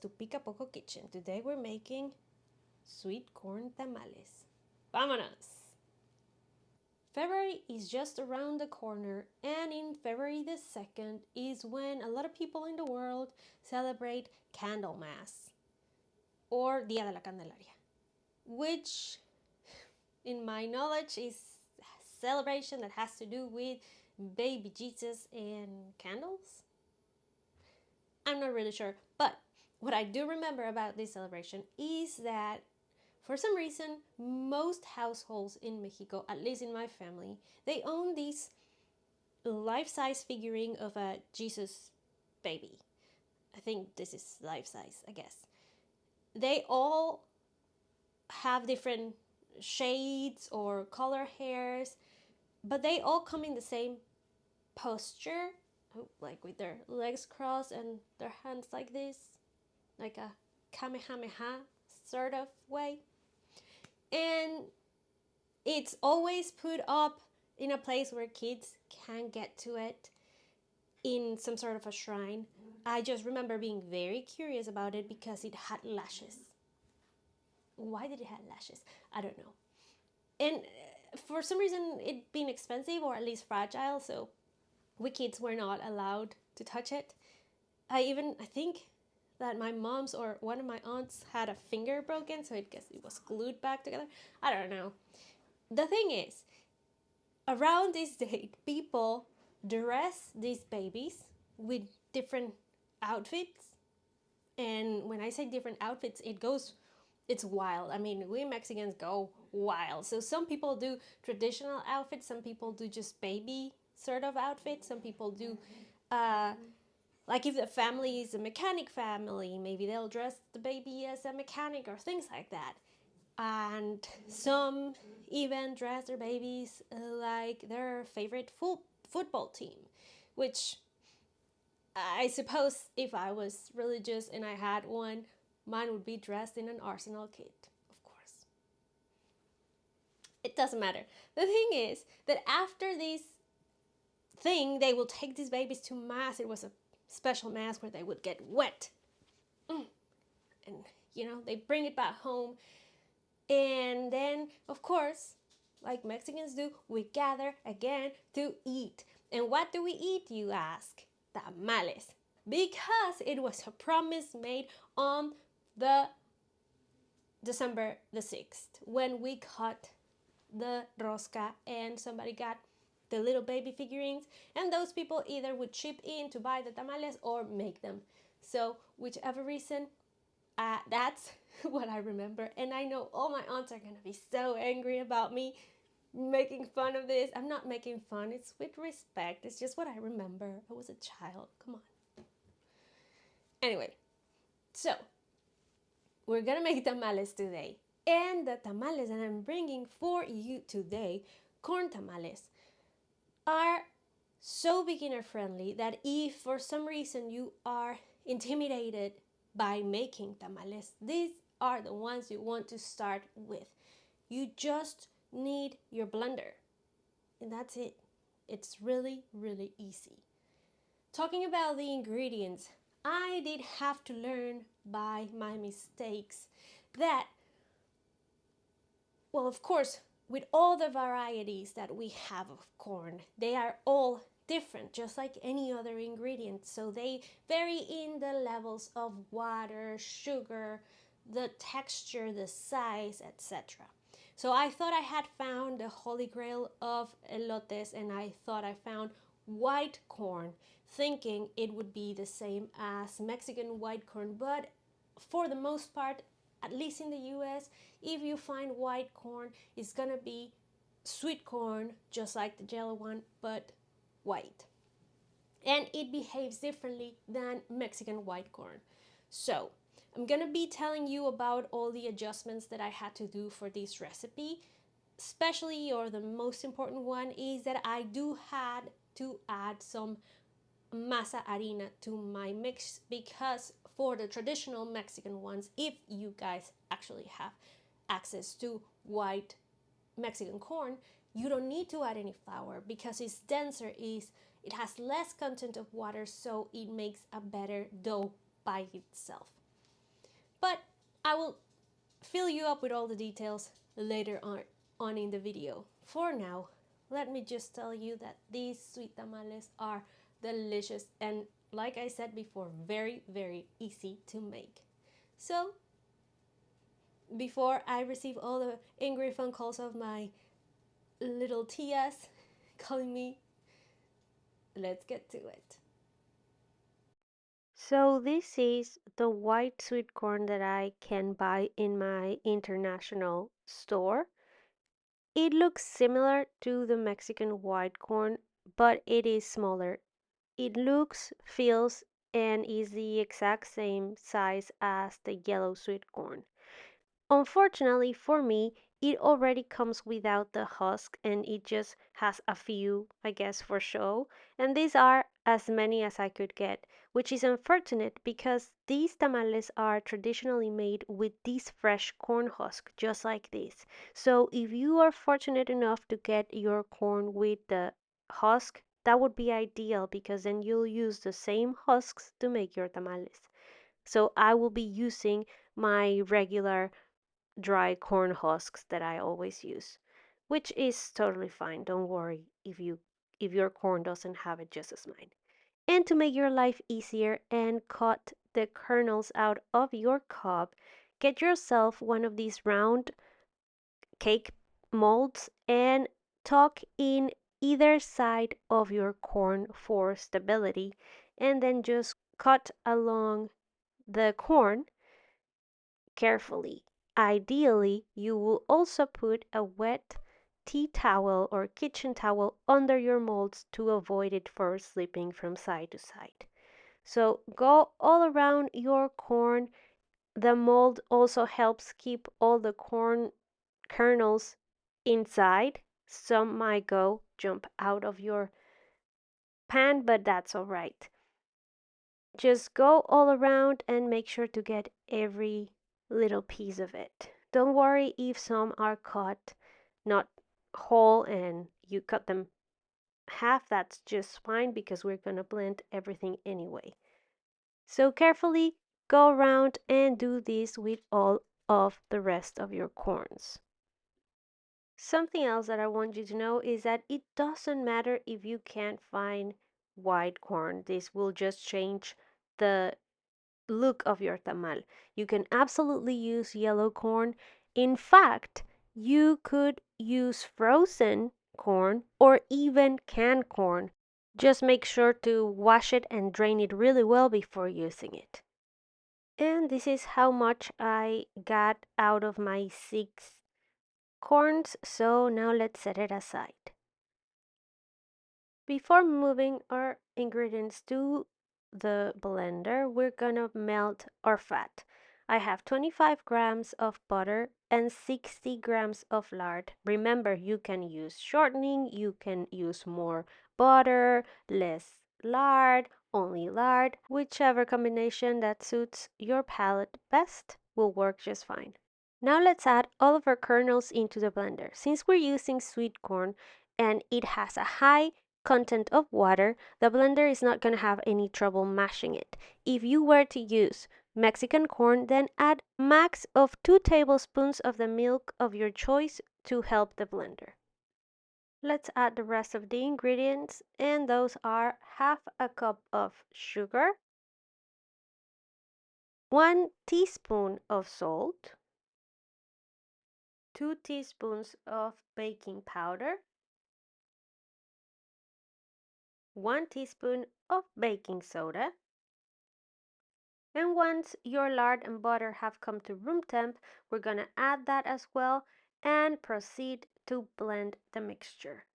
to Pica Poco Kitchen. Today we're making sweet corn tamales. Vámonos! February is just around the corner, and in February the 2nd is when a lot of people in the world celebrate Candlemas or Dia de la Candelaria, which, in my knowledge, is a celebration that has to do with baby Jesus and candles. I'm not really sure, but what I do remember about this celebration is that for some reason, most households in Mexico, at least in my family, they own this life-size figurine of a Jesus baby. I think this is life-size, I guess. They all have different shades or color hairs, but they all come in the same posture, like with their legs crossed and their hands like this, like a kamehameha sort of way. And it's always put up in a place where kids can get to it, in some sort of a shrine. I just remember being very curious about it because it had lashes. Why did it have lashes? I don't know. And for some reason, it being expensive or at least fragile, so we kids were not allowed to touch it. I think that my mom's or one of my aunts had a finger broken, so I guess it was glued back together. I don't know. The thing is, around this date, people dress these babies with different outfits. And when I say different outfits, it's wild. I mean, we Mexicans go wild. So some people do traditional outfits, some people do just baby sort of outfits, some people do like if the family is a mechanic family, maybe they'll dress the baby as a mechanic or things like that. And some even dress their babies like their favorite football team, which I suppose if I was religious and I had one, mine would be dressed in an Arsenal kit, of course. It doesn't matter. The thing is that after this thing, they will take these babies to mass. It was a special mass where they would get wet. And, they bring it back home. And then, of course, like Mexicans do, we gather again to eat. And what do we eat, you ask? Tamales. Because it was a promise made on the December the 6th when we cut the rosca and somebody got the little baby figurines, and those people either would chip in to buy the tamales or make them. So whichever reason, that's what I remember. And I know all my aunts are gonna be so angry about me making fun of this. I'm not making fun, it's with respect. It's just what I remember. I was a child, come on. Anyway, so we're gonna make tamales today. And the tamales that I'm bringing for you today, corn tamales, are so beginner friendly that if for some reason you are intimidated by making tamales, these are the ones you want to start with. You just need your blender, and that's it. It's really, really easy. Talking about the ingredients, I did have to learn by my mistakes that, well, of course, with all the varieties that we have of corn, they are all different, just like any other ingredient. So they vary in the levels of water, sugar, the texture, the size, etc. So I thought I had found the holy grail of elotes, and I thought I found white corn, thinking it would be the same as Mexican white corn, but for the most part, at least in the US, if you find white corn, it's gonna be sweet corn, just like the yellow one, but white. And it behaves differently than Mexican white corn. So, I'm gonna be telling you about all the adjustments that I had to do for this recipe. Especially, or the most important one, is that I do had to add some Masa Harina to my mix, because for the traditional Mexican ones, if you guys actually have access to white Mexican corn, you don't need to add any flour because it's denser, it has less content of water, so it makes a better dough by itself. But I will fill you up with all the details later on in the video. For now, let me just tell you that these sweet tamales are delicious and, like I said before, very, very easy to make. So, before I receive all the angry phone calls of my little tias calling me, let's get to it. So this is the white sweet corn that I can buy in my international store. It looks similar to the Mexican white corn, but it is smaller. It looks, feels, and is the exact same size as the yellow sweet corn. Unfortunately for me, it already comes without the husk and it just has a few, I guess, for show. And these are as many as I could get, which is unfortunate because these tamales are traditionally made with this fresh corn husk, just like this. So if you are fortunate enough to get your corn with the husk, that would be ideal because then you'll use the same husks to make your tamales. So I will be using my regular dry corn husks that I always use, which is totally fine. Don't worry if your corn doesn't have it just as mine. And to make your life easier and cut the kernels out of your cob, get yourself one of these round cake molds and tuck in either side of your corn for stability, and then just cut along the corn carefully. Ideally, you will also put a wet tea towel or kitchen towel under your molds to avoid it for slipping from side to side. So go all around your corn. The mold also helps keep all the corn kernels inside. Some might go jump out of your pan, but that's all right. Just go all around and make sure to get every little piece of it. Don't worry if some are cut not whole and you cut them half, that's just fine because we're going to blend everything anyway. So carefully go around and do this with all of the rest of your corns. Something else that I want you to know is that it doesn't matter if you can't find white corn. This will just change the look of your tamal. You can absolutely use yellow corn. In fact, you could use frozen corn or even canned corn. Just make sure to wash it and drain it really well before using it. And this is how much I got out of my 6 corns, so now let's set it aside. Before moving our ingredients to the blender, we're gonna melt our fat. I have 25 grams of butter and 60 grams of lard. Remember, you can use shortening, you can use more butter, less lard, only lard, whichever combination that suits your palate best will work just fine. Now let's add all of our kernels into the blender. Since we're using sweet corn and it has a high content of water, the blender is not going to have any trouble mashing it. If you were to use Mexican corn, then add max of 2 tablespoons of the milk of your choice to help the blender. Let's add the rest of the ingredients, and those are half a cup of sugar, 1 teaspoon of salt, 2 teaspoons of baking powder, 1 teaspoon of baking soda, and once your lard and butter have come to room temp, we're going to add that as well and proceed to blend the mixture.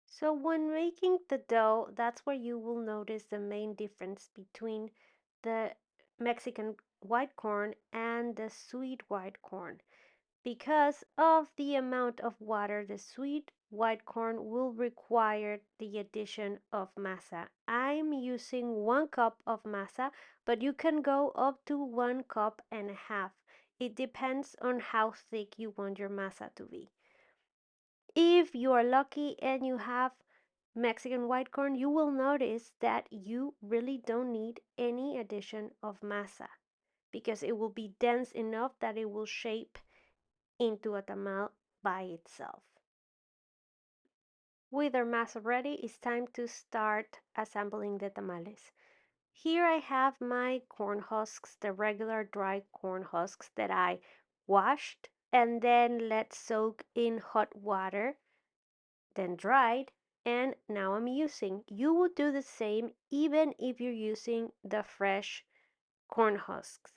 So when making the dough, that's where you will notice the main difference between the Mexican white corn and the sweet white corn. Because of the amount of water, the sweet white corn will require the addition of masa. I'm using 1 cup of masa, but you can go up to 1.5 cups. It depends on how thick you want your masa to be. If you are lucky and you have Mexican white corn, you will notice that you really don't need any addition of masa. because it will be dense enough that it will shape into a tamal by itself. With our masa ready, it's time to start assembling the tamales. Here I have my corn husks, the regular dry corn husks that I washed and then let soak in hot water, then dried, and now I'm using. You would do the same even if you're using the fresh corn husks.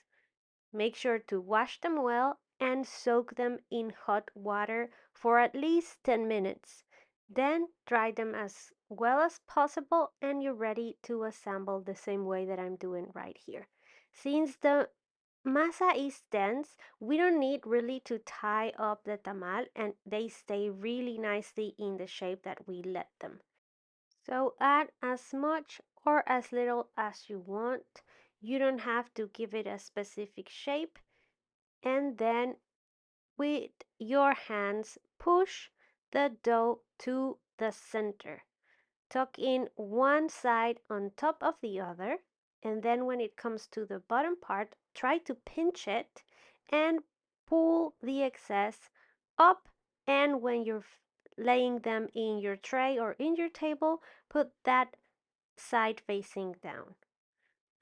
Make sure to wash them well and soak them in hot water for at least 10 minutes. Then dry them as well as possible and you're ready to assemble the same way that I'm doing right here. Since the masa is dense, we don't need really to tie up the tamal and they stay really nicely in the shape that we let them. So add as much or as little as you want. You don't have to give it a specific shape. And then with your hands, push the dough to the center. Tuck in one side on top of the other. And then when it comes to the bottom part, try to pinch it and pull the excess up. And when you're laying them in your tray or in your table, put that side facing down.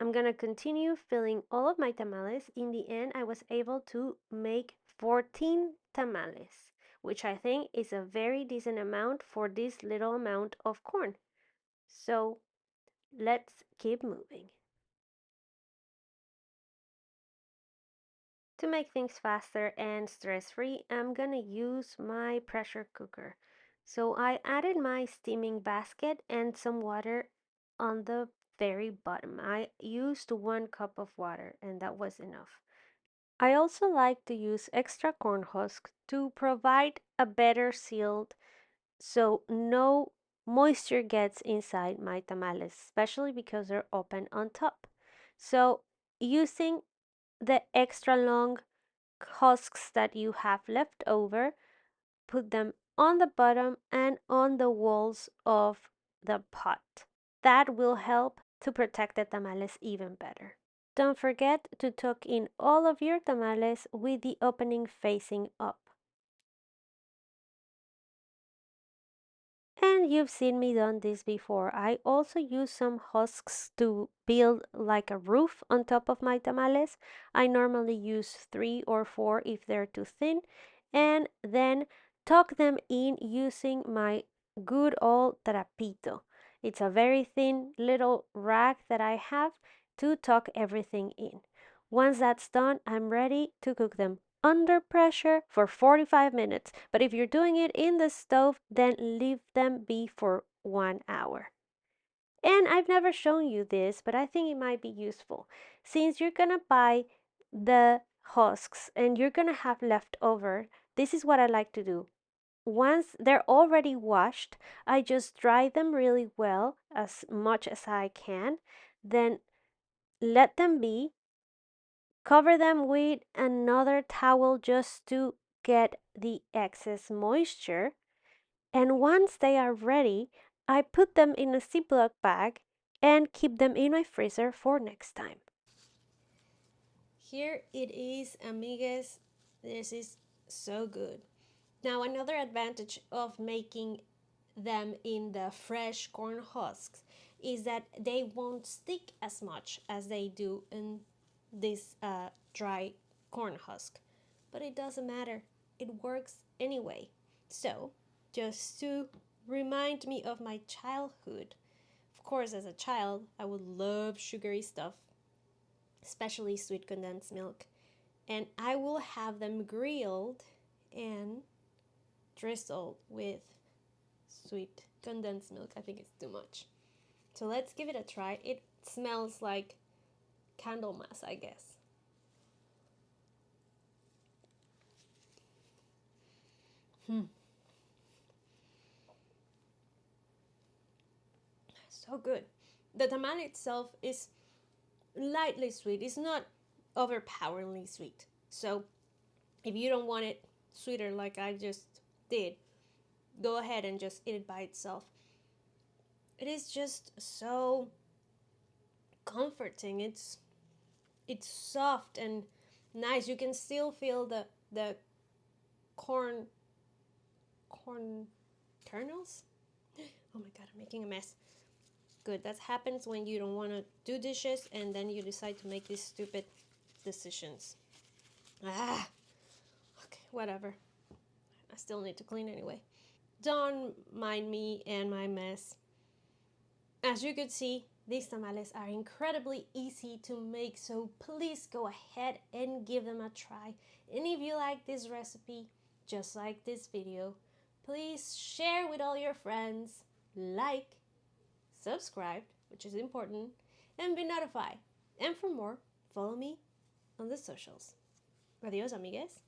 I'm gonna continue filling all of my tamales. In the end, I was able to make 14 tamales, which I think is a very decent amount for this little amount of corn. So let's keep moving. To make things faster and stress-free, I'm gonna use my pressure cooker. So I added my steaming basket and some water on the very bottom. I used 1 cup of water and that was enough. I also like to use extra corn husk to provide a better sealed so no moisture gets inside my tamales, especially because they're open on top. So using the extra long husks that you have left over, put them on the bottom and on the walls of the pot. That will help to protect the tamales even better. Don't forget to tuck in all of your tamales with the opening facing up. And you've seen me done this before. I also use some husks to build like a roof on top of my tamales. I normally use 3 or 4 if they're too thin, and then tuck them in using my good old trapito. It's a very thin little rag that I have to tuck everything in. Once that's done, I'm ready to cook them under pressure for 45 minutes. But if you're doing it in the stove, then leave them be for 1 hour. And I've never shown you this, but I think it might be useful. Since you're gonna buy the husks and you're gonna have leftover, this is what I like to do. Once they're already washed, I just dry them really well, as much as I can, then let them be. Cover them with another towel just to get the excess moisture. And once they are ready, I put them in a Ziploc bag and keep them in my freezer for next time. Here it is, amigas. This is so good. Now, another advantage of making them in the fresh corn husks is that they won't stick as much as they do in this dry corn husk. But it doesn't matter, it works anyway. So, just to remind me of my childhood, of course, as a child, I would love sugary stuff, especially sweet condensed milk, and I will have them grilled and drizzled with sweet condensed milk. I think it's too much. So let's give it a try. It smells like candle mass, I guess. So good. The tamale itself is lightly sweet. It's not overpoweringly sweet. So if you don't want it sweeter like I just did, go ahead and just eat it by itself. It is just so comforting. It's it's soft and nice. You can still feel the corn corn kernels. Oh my god, I'm making a mess. Good. That happens when you don't want to do dishes and then you decide to make these stupid decisions. Ah, okay, whatever. I still need to clean anyway. Don't mind me and my mess. As you could see, these tamales are incredibly easy to make, so please go ahead and give them a try. And if you like this recipe, just like this video, please share with all your friends, like, subscribe, which is important, and be notified. And for more, follow me on the socials. Adios, amigues.